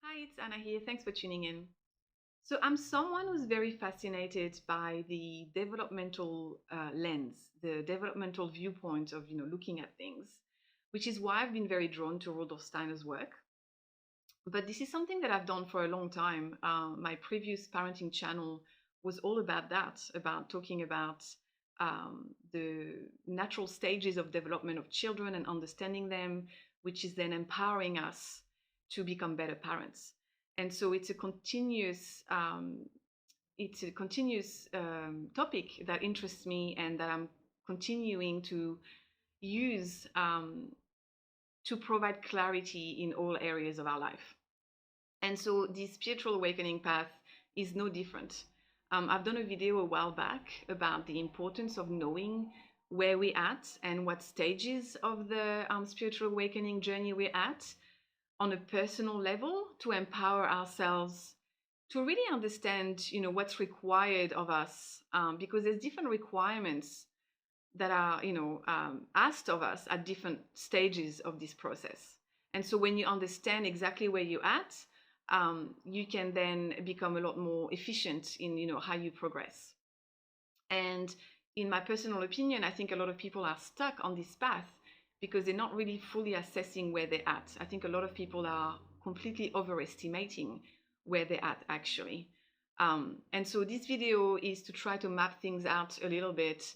Hi, it's Anna here. Thanks for tuning in. So, I'm someone who's very fascinated by the developmental lens, the developmental viewpoint of looking at things, which is why I've been very drawn to Rudolf Steiner's work. But this is something that I've done for a long time. My previous parenting channel was all about that, about talking about the natural stages of development of children and understanding them, which is then empowering us to become better parents. And so it's a continuous topic that interests me and that I'm continuing to use to provide clarity in all areas of our life. And so the spiritual awakening path is no different. I've done a video a while back about the importance of knowing where we're at and what stages of the spiritual awakening journey we're at on a personal level to empower ourselves to really understand, what's required of us, because there's different requirements that are, asked of us at different stages of this process. And so when you understand exactly where you're at, you can then become a lot more efficient in, how you progress. And in my personal opinion, I think a lot of people are stuck on this path because they're not really fully assessing where they're at. I think a lot of people are completely overestimating where they're at actually. And so this video is to try to map things out a little bit,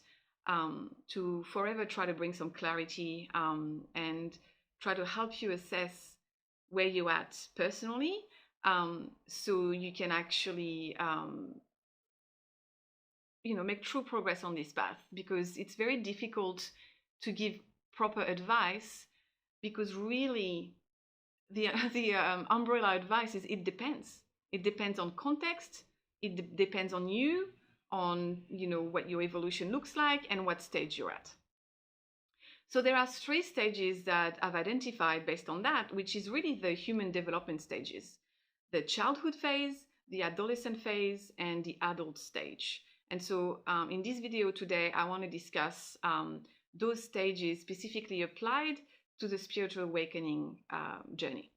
to forever try to bring some clarity, and try to help you assess where you're at personally, so you can actually make true progress on this path, because it's very difficult to give proper advice, because really the umbrella advice is it depends on context, it depends on you, on what your evolution looks like and what stage you're at. So there are 3 stages that I've identified based on that, which is really the human development stages: the childhood phase, the adolescent phase, and the adult stage. And so in this video today, I want to discuss those stages specifically applied to the spiritual awakening journey.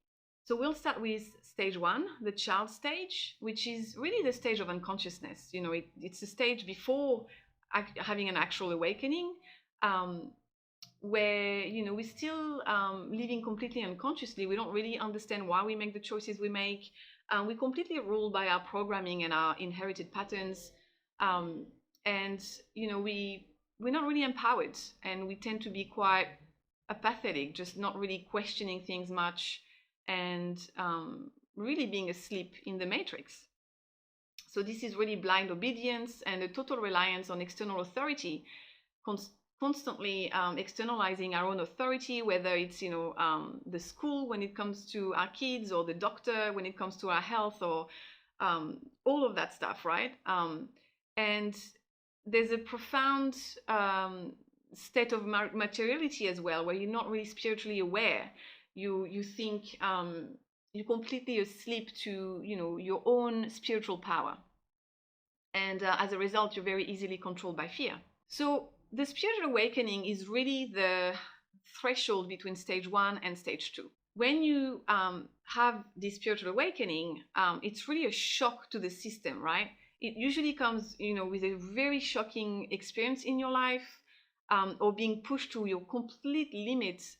So we'll start with stage 1, the child stage, which is really the stage of unconsciousness. It's a stage before having an actual awakening, where we're still living completely unconsciously. We don't really understand why we make the choices we make. We're completely ruled by our programming and our inherited patterns, and we're not really empowered, and we tend to be quite apathetic, just not really questioning things much, and really being asleep in the matrix. So this is really blind obedience and a total reliance on external authority, constantly externalizing our own authority, whether it's the school when it comes to our kids, or the doctor when it comes to our health, or all of that stuff, right? And there's a profound state of materiality as well, where you're not really spiritually aware. You think you're completely asleep to your own spiritual power, and as a result, you're very easily controlled by fear. So the spiritual awakening is really the threshold between stage 1 and stage 2. When you have this spiritual awakening, it's really a shock to the system, right? It usually comes, with a very shocking experience in your life, or being pushed to your complete limits,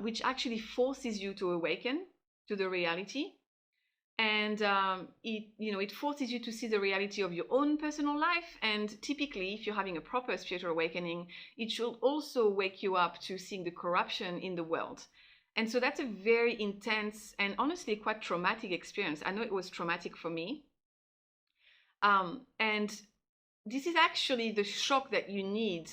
which actually forces you to awaken to the reality. And it forces you to see the reality of your own personal life. And typically, if you're having a proper spiritual awakening, it should also wake you up to seeing the corruption in the world. And so that's a very intense and honestly quite traumatic experience. I know it was traumatic for me. And this is actually the shock that you need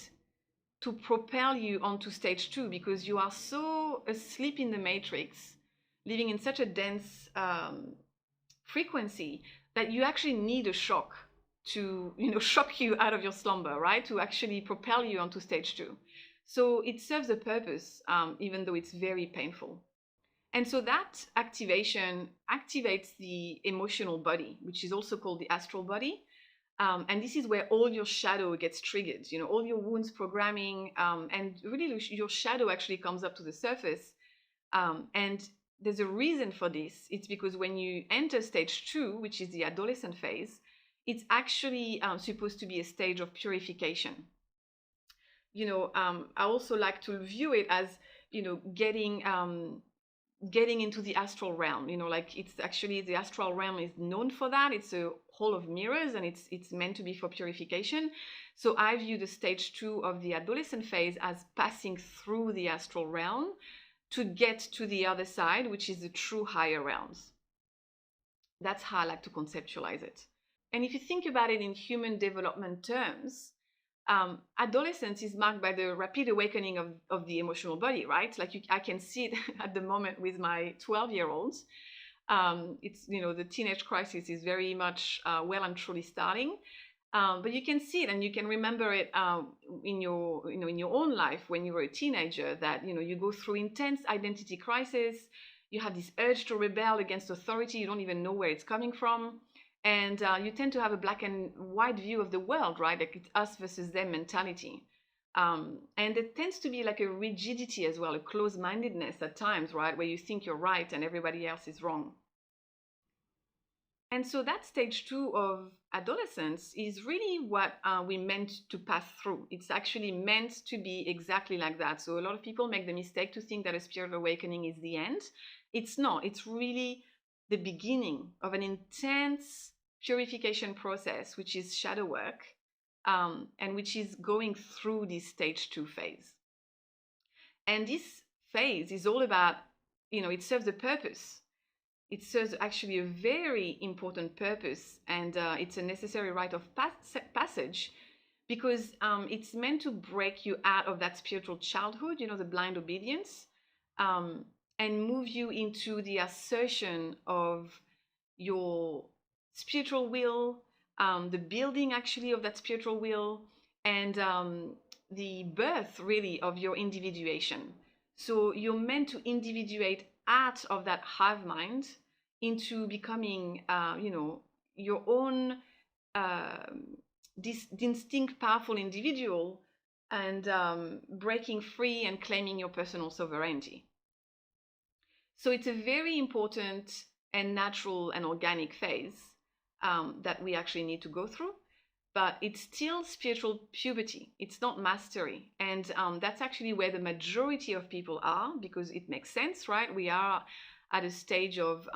to propel you onto stage 2, because you are so asleep in the matrix, living in such a dense frequency, that you actually need a shock to shock you out of your slumber, right? To actually propel you onto stage 2. So it serves a purpose, even though it's very painful. And so that activation activates the emotional body, which is also called the astral body. And this is where all your shadow gets triggered, all your wounds programming, and really your shadow actually comes up to the surface. And there's a reason for this. It's because when you enter stage 2, which is the adolescent phase, it's actually supposed to be a stage of purification. I also like to view it as, getting into the astral realm. Like, it's actually, the astral realm is known for that. It's a hall of mirrors, and it's meant to be for purification. So I view the stage 2 of the adolescent phase as passing through the astral realm to get to the other side, which is the true higher realms. That's how I like to conceptualize it. And if you think about it in human development terms, adolescence is marked by the rapid awakening of the emotional body, right? Like, I can see it at the moment with my 12-year-olds. It's, the teenage crisis is very much well and truly starting. But you can see it, and you can remember it in your own life when you were a teenager, that you go through intense identity crisis. You have this urge to rebel against authority. You don't even know where it's coming from. And you tend to have a black and white view of the world, right? Like, it's us versus them mentality. And there tends to be like a rigidity as well, a closed-mindedness at times, right? Where you think you're right and everybody else is wrong. And so that stage 2 of adolescence is really what we meant to pass through. It's actually meant to be exactly like that. So a lot of people make the mistake to think that a spiritual awakening is the end. It's not. It's really the beginning of an intense purification process, which is shadow work, and which is going through this stage 2 phase. And this phase is all about, it serves a purpose. It serves actually a very important purpose, and it's a necessary rite of passage, because it's meant to break you out of that spiritual childhood, the blind obedience, and move you into the assertion of your spiritual will, the building actually of that spiritual will, and the birth really of your individuation. So you're meant to individuate out of that hive mind into becoming, your own distinct, powerful individual, and breaking free and claiming your personal sovereignty. So it's a very important and natural and organic phase that we actually need to go through. But it's still spiritual puberty. It's not mastery. And that's actually where the majority of people are, because it makes sense, right? We are at a stage of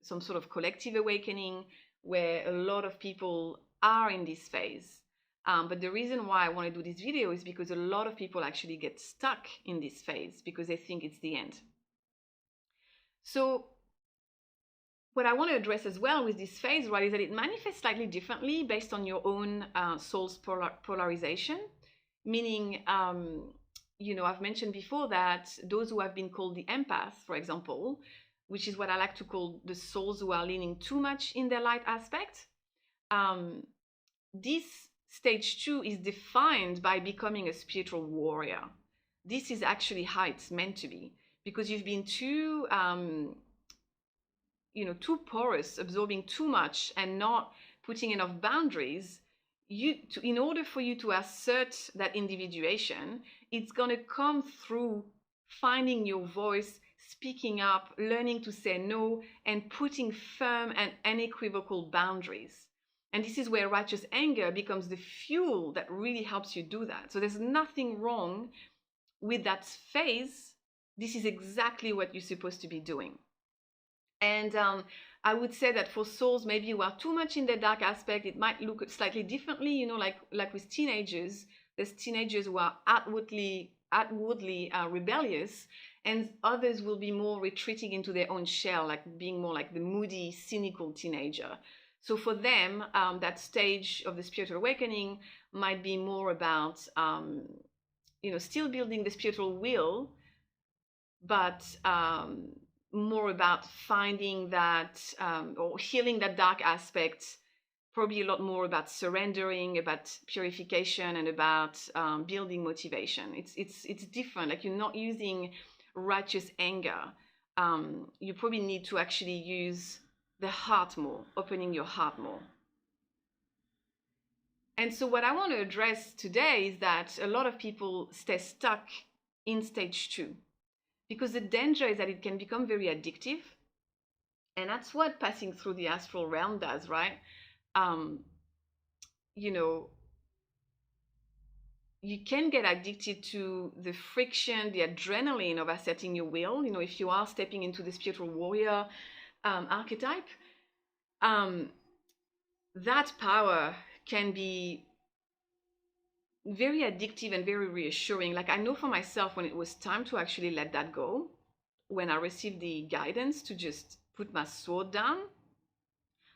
some sort of collective awakening where a lot of people are in this phase. But the reason why I want to do this video is because a lot of people actually get stuck in this phase because they think it's the end. So what I want to address as well with this phase, right, is that it manifests slightly differently based on your own soul's polarization. Meaning, I've mentioned before that those who have been called the empath, for example, which is what I like to call the souls who are leaning too much in their light aspect, this stage 2 is defined by becoming a spiritual warrior. This is actually how it's meant to be, because you've been too too porous, absorbing too much and not putting enough boundaries. In order for you to assert that individuation, it's going to come through finding your voice, speaking up, learning to say no, and putting firm and unequivocal boundaries. And this is where righteous anger becomes the fuel that really helps you do that. So there's nothing wrong with that phase. This is exactly what you're supposed to be doing. And I would say that for souls, maybe who are too much in the dark aspect, it might look slightly differently. Like with teenagers, there's teenagers who are outwardly rebellious, and others will be more retreating into their own shell, like being more like the moody, cynical teenager. So for them, that stage of the spiritual awakening might be more about, still building the spiritual will, but more about finding that or healing that dark aspect, probably a lot more about surrendering, about purification, and about building motivation. It's different. Like, you're not using righteous anger. You probably need to actually use the heart more, opening your heart more. And so what I want to address today is that a lot of people stay stuck in stage 2 because the danger is that it can become very addictive. And that's what passing through the astral realm does, right? Um, you know, you can get addicted to the friction, the adrenaline of asserting your will. You know, if you are stepping into the spiritual warrior archetype, that power can be very addictive and very reassuring. Like I know for myself, when it was time to actually let that go, when I received the guidance to just put my sword down,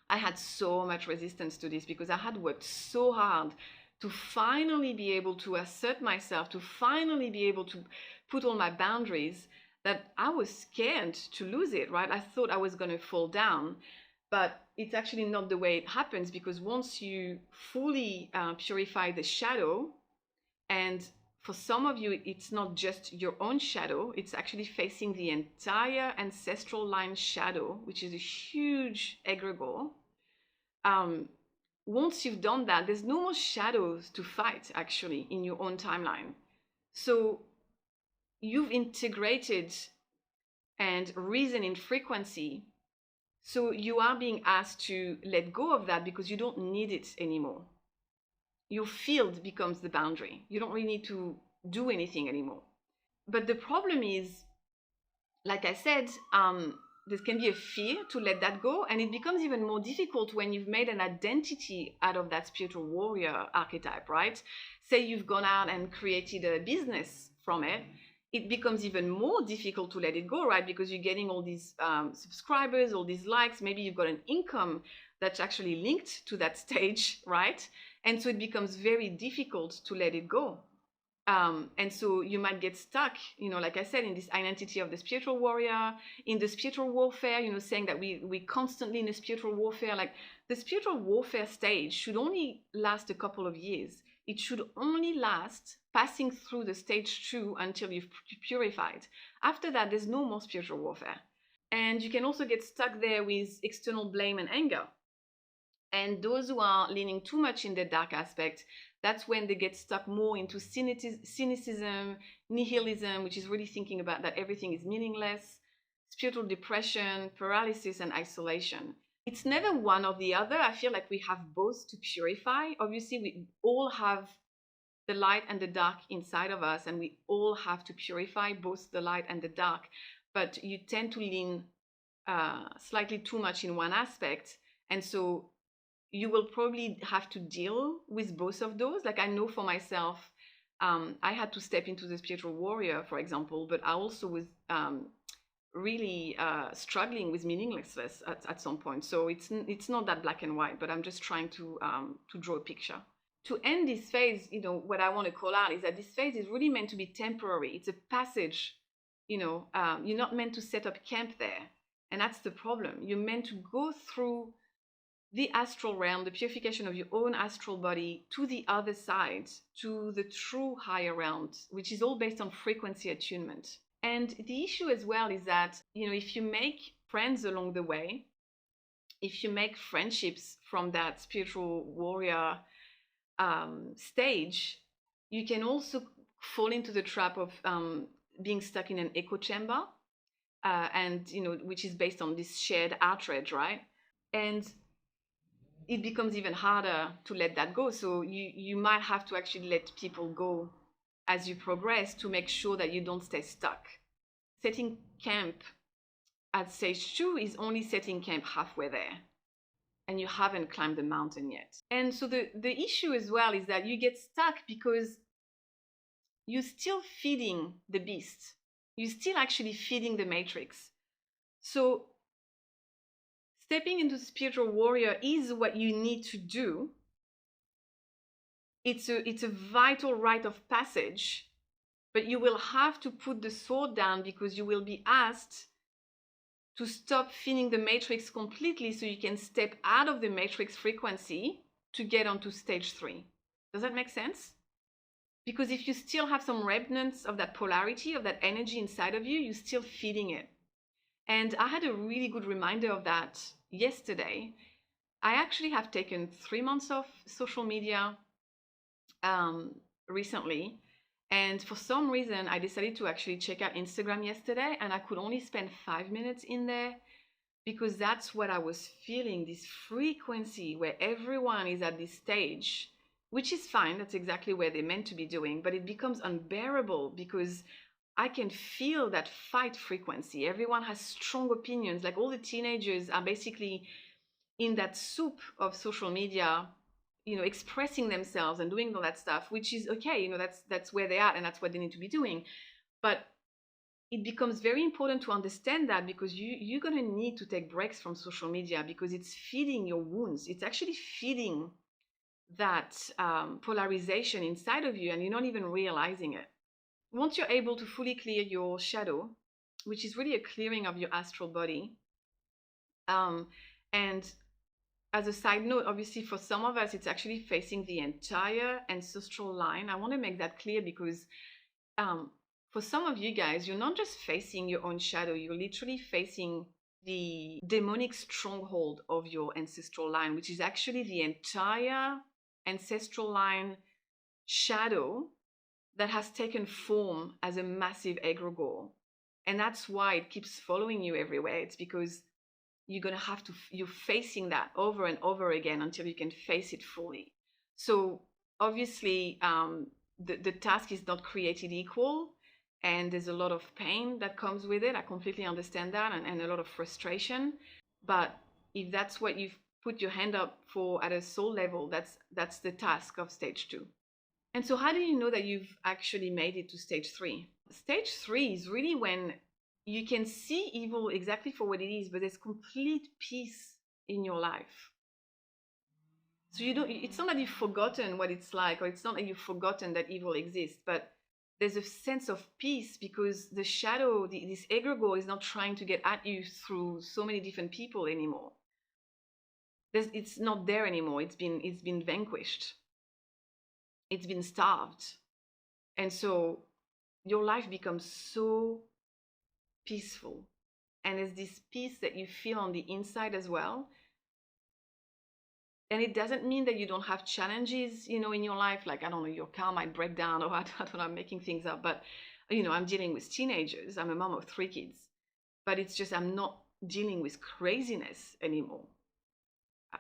I had so much resistance to this because I had worked so hard to finally be able to assert myself, to finally be able to put all my boundaries, that I was scared to lose it, right? I thought I was going to fall down, but it's actually not the way it happens, because once you fully purify the shadow, and for some of you, it's not just your own shadow, it's actually facing the entire ancestral line shadow, which is a huge egregore. Once you've done that, there's no more shadows to fight actually in your own timeline. So you've integrated and risen in frequency. So you are being asked to let go of that because you don't need it anymore. Your field becomes the boundary. You don't really need to do anything anymore. But the problem is, like I said, there can be a fear to let that go, and it becomes even more difficult when you've made an identity out of that spiritual warrior archetype, right? Say you've gone out and created a business from it, it becomes even more difficult to let it go, right? Because you're getting all these subscribers, all these likes, maybe you've got an income that's actually linked to that stage, right? And so it becomes very difficult to let it go. And so you might get stuck, you know, like I said, in this identity of the spiritual warrior, in the spiritual warfare, you know, saying that we constantly in the spiritual warfare. Like the spiritual warfare stage should only last a couple of years. It should only last passing through the stage 2 until you've purified. After that, there's no more spiritual warfare. And you can also get stuck there with external blame and anger. And those who are leaning too much in the dark aspect, that's when they get stuck more into cynicism, nihilism, which is really thinking about that everything is meaningless, spiritual depression, paralysis, and isolation. It's never one or the other. I feel like we have both to purify. Obviously, we all have the light and the dark inside of us, and we all have to purify both the light and the dark. But you tend to lean slightly too much in one aspect. And so you will probably have to deal with both of those. Like I know for myself, I had to step into the spiritual warrior, for example, but I also was really struggling with meaninglessness at some point. So it's not that black and white, but I'm just trying to draw a picture. To end this phase, you know, what I want to call out is that this phase is really meant to be temporary. It's a passage, you know, you're not meant to set up camp there. And that's the problem. You're meant to go through the astral realm, the purification of your own astral body, to the other side, to the true higher realms, which is all based on frequency attunement. And the issue as well is that, you know, if you make friends along the way, if you make friendships from that spiritual warrior stage, you can also fall into the trap of being stuck in an echo chamber, and, you know, which is based on this shared outrage, right? And it becomes even harder to let that go. So you might have to actually let people go as you progress to make sure that you don't stay stuck. Setting camp at stage 2 is only setting camp halfway there, and you haven't climbed the mountain yet. And so the issue as well is that you get stuck because you're still feeding the beast. You're still actually feeding the matrix. So stepping into spiritual warrior is what you need to do. It's a vital rite of passage, but you will have to put the sword down because you will be asked to stop feeding the matrix completely so you can step out of the matrix frequency to get onto stage 3. Does that make sense? Because if you still have some remnants of that polarity, of that energy inside of you, you're still feeding it. And I had a really good reminder of that yesterday. I actually have taken 3 months off social media recently, And for some reason, I decided to actually check out Instagram yesterday, and I could only spend 5 minutes in there because that's what I was feeling, this frequency where everyone is at this stage, which is fine. That's exactly where they're meant to be doing, but it becomes unbearable because I can feel that fight frequency. Everyone has strong opinions. Like all the teenagers are basically in that soup of social media, expressing themselves and doing all that stuff, which is okay. That's where they are and that's what they need to be doing. But it becomes very important to understand that because you're going to need to take breaks from social media because it's feeding your wounds. It's actually feeding that polarization inside of you and you're not even realizing it. Once you're able to fully clear your shadow, which is really a clearing of your astral body, and as a side note, obviously for some of us, it's actually facing the entire ancestral line. I want to make that clear because for some of you guys, you're not just facing your own shadow, you're literally facing the demonic stronghold of your ancestral line, which is actually the entire ancestral line shadow that has taken form as a massive egregore. And that's why it keeps following you everywhere. It's because you're facing that over and over again until you can face it fully. So obviously, the task is not created equal, and there's a lot of pain that comes with it. I completely understand that, and a lot of frustration. But if that's what you've put your hand up for at a soul level, that's the task of stage 2. And so how do you know that you've actually made it to stage 3? Stage 3 is really when you can see evil exactly for what it is, but there's complete peace in your life. So it's not that you've forgotten what it's like, or it's not that you've forgotten that evil exists, but there's a sense of peace because the shadow, this egregore is not trying to get at you through so many different people anymore. It's not there anymore. It's been vanquished. It's been starved. And so your life becomes so peaceful. And there's this peace that you feel on the inside as well. And it doesn't mean that you don't have challenges, in your life. Like, I don't know, your car might break down, or I don't know, I'm making things up. But, I'm dealing with teenagers. I'm a mom of 3 kids. But it's just I'm not dealing with craziness anymore.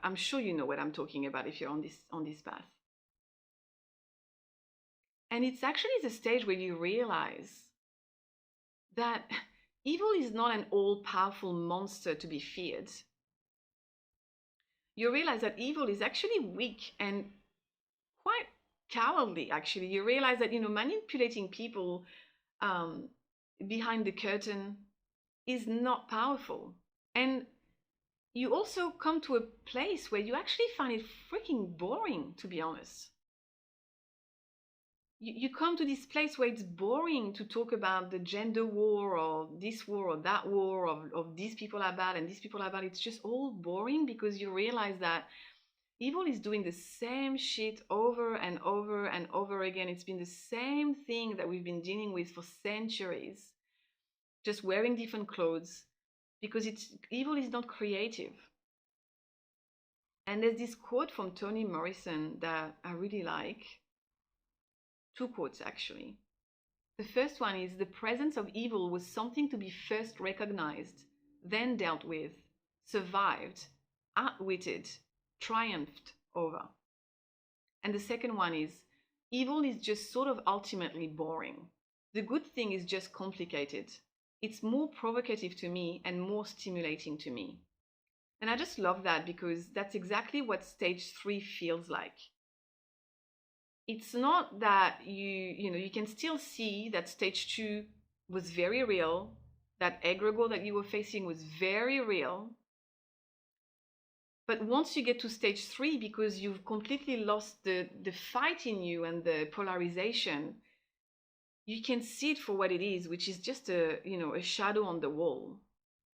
I'm sure you know what I'm talking about if you're on this path. And it's actually the stage where you realize that evil is not an all-powerful monster to be feared. You realize that evil is actually weak and quite cowardly, actually. You realize that, manipulating people behind the curtain is not powerful. And you also come to a place where you actually find it freaking boring, to be honest. You come to this place where it's boring to talk about the gender war or this war or that war of these people are bad and these people are bad. It's just all boring because you realize that evil is doing the same shit over and over and over again. It's been the same thing that we've been dealing with for centuries, just wearing different clothes because evil is not creative. And there's this quote from Toni Morrison that I really like. 2 quotes, actually. The first one is, the presence of evil was something to be first recognized, then dealt with, survived, outwitted, triumphed over. And the second one is, evil is just sort of ultimately boring. The good thing is just complicated. It's more provocative to me and more stimulating to me. And I just love that because that's exactly what stage 3 feels like. It's not that you can still see that stage 2 was very real, that egregore that you were facing was very real. But once you get to stage 3, because you've completely lost the fight in you and the polarization, you can see it for what it is, which is just a shadow on the wall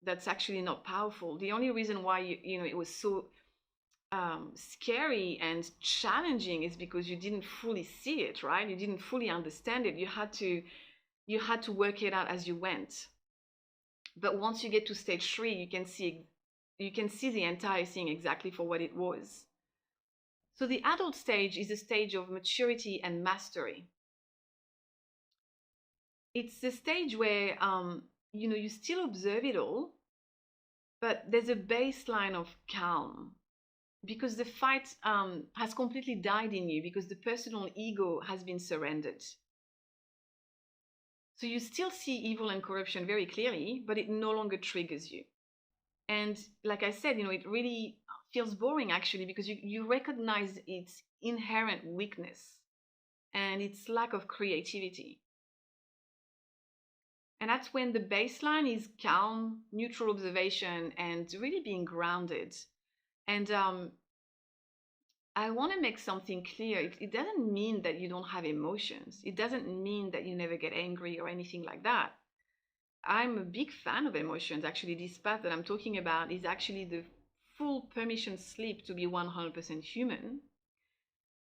that's actually not powerful. The only reason why it was so scary and challenging is because you didn't fully see it, right? You didn't fully understand it. You had to work it out as you went. But once you get to stage 3, you can see the entire thing exactly for what it was. So the adult stage is a stage of maturity and mastery. It's the stage where you still observe it all, but there's a baseline of calm because the fight has completely died in you because the personal ego has been surrendered. So you still see evil and corruption very clearly, but it no longer triggers you. And like I said, it really feels boring actually because you recognize its inherent weakness and its lack of creativity. And that's when the baseline is calm, neutral observation, and really being grounded. And I want to make something clear. It doesn't mean that you don't have emotions. It doesn't mean that you never get angry or anything like that. I'm a big fan of emotions. Actually, this path that I'm talking about is actually the full permission slip to be 100% human.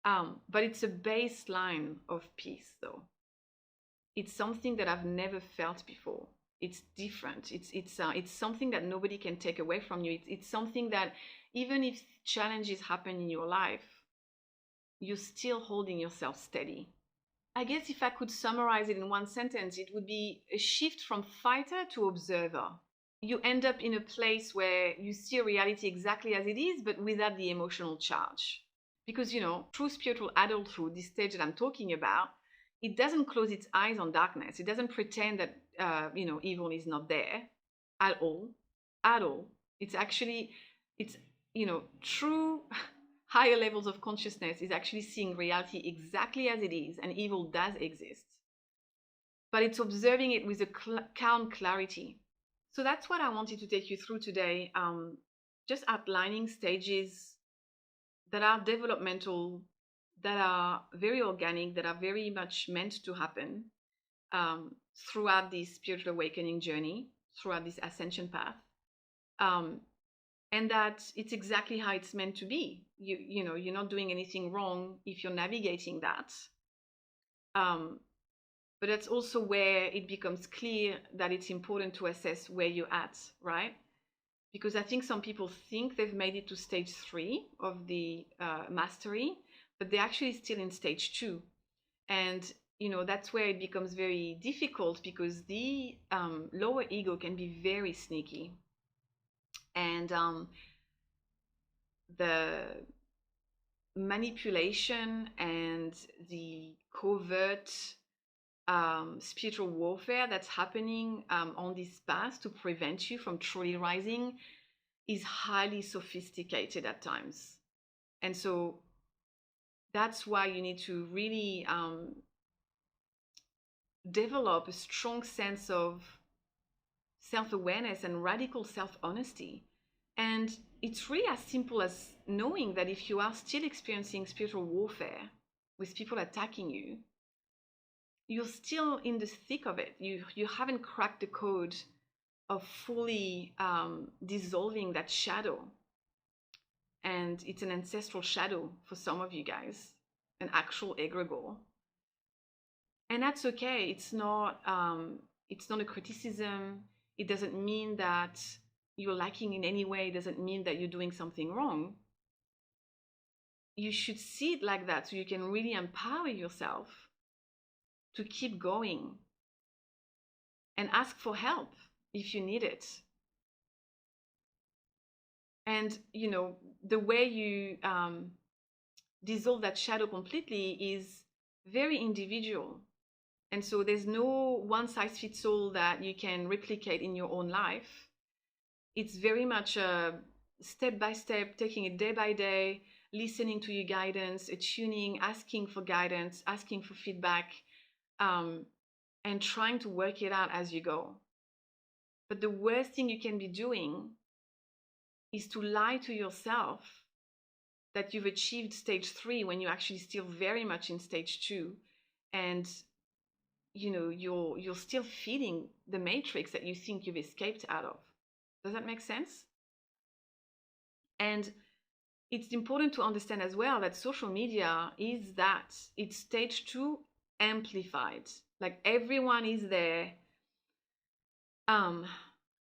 But it's a baseline of peace, though. It's something that I've never felt before. It's different. It's something that nobody can take away from you. It's something that even if challenges happen in your life, you're still holding yourself steady. I guess if I could summarize it in one sentence, it would be a shift from fighter to observer. You end up in a place where you see reality exactly as it is, but without the emotional charge. Because, true spiritual adulthood, this stage that I'm talking about, it doesn't close its eyes on darkness. It doesn't pretend that, evil is not there at all. At all. It's true higher levels of consciousness is actually seeing reality exactly as it is, and evil does exist. But it's observing it with a calm clarity. So that's what I wanted to take you through today. Just outlining stages that are developmental, that are very organic, that are very much meant to happen throughout this spiritual awakening journey, throughout this ascension path. And that it's exactly how it's meant to be. You're not doing anything wrong if you're navigating that. But that's also where it becomes clear that it's important to assess where you're at, right? Because I think some people think they've made it to stage 3 of the mastery, but they're actually still in stage 2. And that's where it becomes very difficult because the lower ego can be very sneaky. And the manipulation and the covert spiritual warfare that's happening on this path to prevent you from truly rising is highly sophisticated at times. And so that's why you need to really develop a strong sense of self-awareness and radical self-honesty. And it's really as simple as knowing that if you are still experiencing spiritual warfare with people attacking you, you're still in the thick of it. You haven't cracked the code of fully dissolving that shadow. And it's an ancestral shadow for some of you guys, an actual egregore. And that's okay. It's not a criticism. It doesn't mean that you're lacking in any way. It doesn't mean that you're doing something wrong. You should see it like that so you can really empower yourself to keep going and ask for help if you need it. And, the way you dissolve that shadow completely is very individual. And so there's no one size fits all that you can replicate in your own life. It's very much a step by step, taking it day by day, listening to your guidance, attuning, asking for guidance, asking for feedback, and trying to work it out as you go. But the worst thing you can be doing is to lie to yourself that you've achieved stage 3 when you're actually still very much in stage 2. And you're still feeding the matrix that you think you've escaped out of. Does that make sense? And it's important to understand as well that social media is that. It's stage 2 amplified. Like everyone is there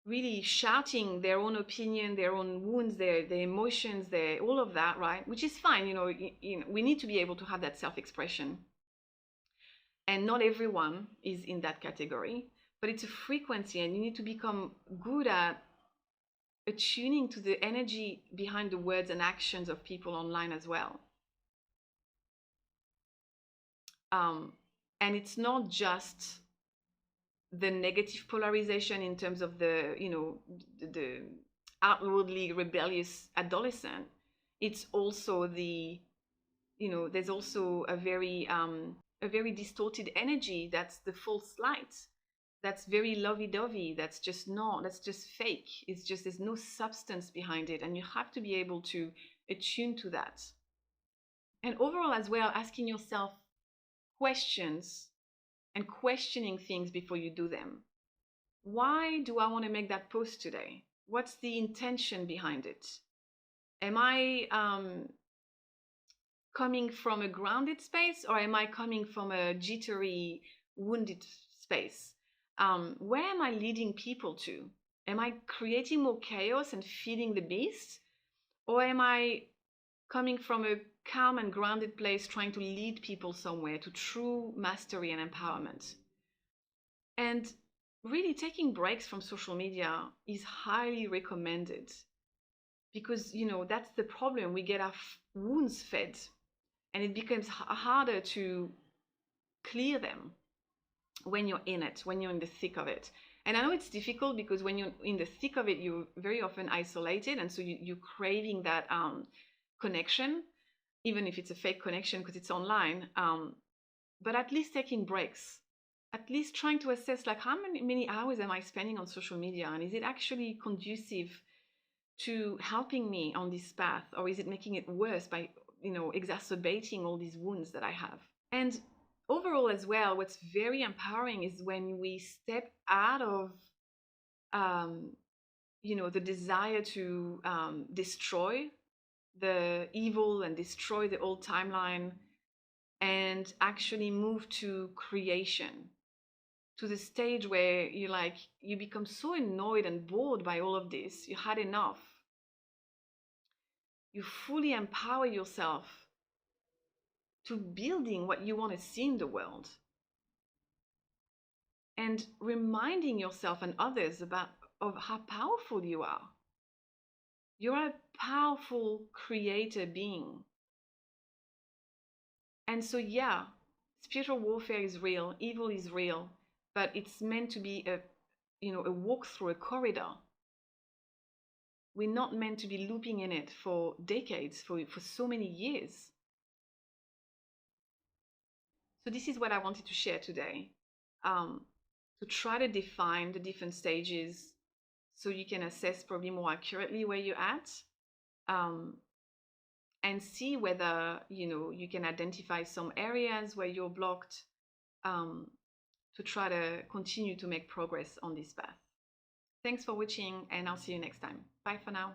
really shouting their own opinion, their own wounds, their emotions, all of that, right? Which is fine. We need to be able to have that self-expression. And not everyone is in that category, but it's a frequency, and you need to become good at attuning to the energy behind the words and actions of people online as well. And it's not just the negative polarization in terms of the, the outwardly rebellious adolescent. It's also the, there's also a very distorted energy. That's the false light. That's very lovey-dovey. That's just fake. It's just, there's no substance behind it. And you have to be able to attune to that. And overall as well, asking yourself questions and questioning things before you do them. Why do I want to make that post today? What's the intention behind it? Am I coming from a grounded space, or am I coming from a jittery, wounded space? Where am I leading people to? Am I creating more chaos and feeding the beast? Or am I coming from a calm and grounded place, trying to lead people somewhere to true mastery and empowerment? And really taking breaks from social media is highly recommended, because, that's the problem. We get our wounds fed, and it becomes harder to clear them when you're in it, when you're in the thick of it. And I know it's difficult, because when you're in the thick of it, you're very often isolated, and so you're craving that connection, even if it's a fake connection because it's online. But at least taking breaks, at least trying to assess, like, how many hours am I spending on social media, and is it actually conducive to helping me on this path, or is it making it worse by, exacerbating all these wounds that I have? And overall as well, what's very empowering is when we step out of the desire to destroy the evil and destroy the old timeline, and actually move to creation, to the stage where you become so annoyed and bored by all of this, you had enough. You fully empower yourself to building what you want to see in the world, and reminding yourself and others of how powerful you are. You're a powerful creator being. And so, yeah, spiritual warfare is real, evil is real, but it's meant to be a walk through a corridor. We're not meant to be looping in it for decades, for so many years. So this is what I wanted to share today, to try to define the different stages so you can assess probably more accurately where you're at, and see whether you can identify some areas where you're blocked, to try to continue to make progress on this path. Thanks for watching, and I'll see you next time. Bye for now.